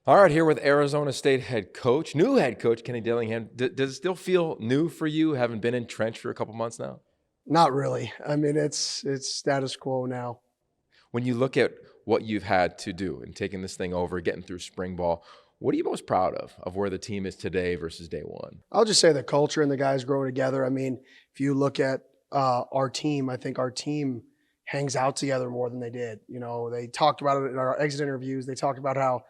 All right, here with Arizona State new head coach, Kenny Dillingham. Does it still feel new for you, having been entrenched for a couple months now? Not really. I mean, it's status quo now. When you look at what you've had to do and taking this thing over, getting through spring ball, what are you most proud of where the team is today versus day one? I'll just say the culture and the guys grow together. I mean, if you look at our team, I think our team hangs out together more than they did. You know, they talked about it in our exit interviews. They talked about how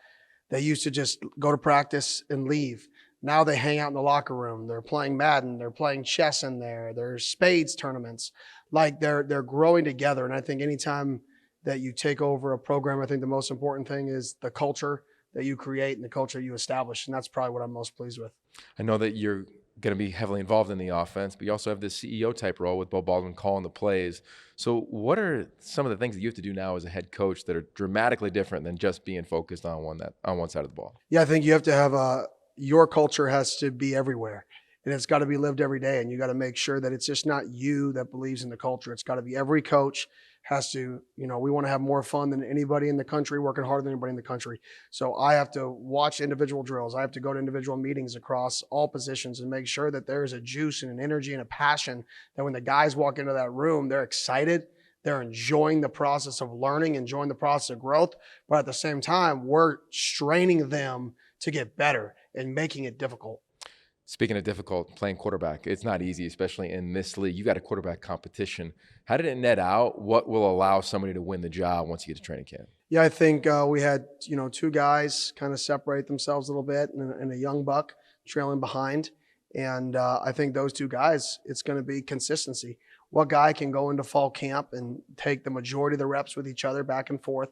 they used to just go to practice and leave. Now they hang out in the locker room. They're playing Madden. They're playing chess in there. There's spades tournaments. Like they're growing together. And I think anytime that you take over a program, I think the most important thing is the culture that you create and the culture you establish. And that's probably what I'm most pleased with. I know that you're going to be heavily involved in the offense, but you also have this CEO type role with Bo Baldwin calling the plays. So what are some of the things that you have to do now as a head coach that are dramatically different than just being focused on one side of the ball? Yeah, I think you have to have your culture has to be everywhere. And it's got to be lived every day. And you got to make sure that it's just not you that believes in the culture. It's got to be every coach has to, we want to have more fun than anybody in the country, working harder than anybody in the country. So I have to watch individual drills. I have to go to individual meetings across all positions and make sure that there's a juice and an energy and a passion that when the guys walk into that room, they're excited. They're enjoying the process of learning, enjoying the process of growth. But at the same time, we're straining them to get better and making it difficult. Speaking of difficult, playing quarterback, it's not easy, especially in this league. You got a quarterback competition. How did it net out? What will allow somebody to win the job once you get to training camp? Yeah, I think we had, two guys kind of separate themselves a little bit and a young buck trailing behind. And I think those two guys, it's going to be consistency. What guy can go into fall camp and take the majority of the reps with each other back and forth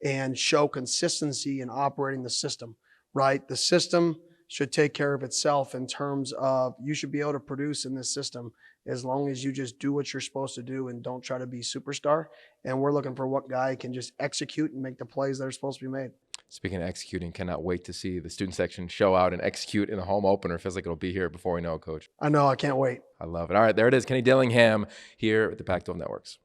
and show consistency in operating the system, right? The system should take care of itself in terms of you should be able to produce in this system as long as you just do what you're supposed to do and don't try to be superstar. And we're looking for what guy can just execute and make the plays that are supposed to be made. Speaking of executing, cannot wait to see the student section show out and execute in the home opener. Feels like it'll be here before we know it, Coach. I know, I can't wait. I love it. All right, there it is. Kenny Dillingham here at the Pac-12 Networks.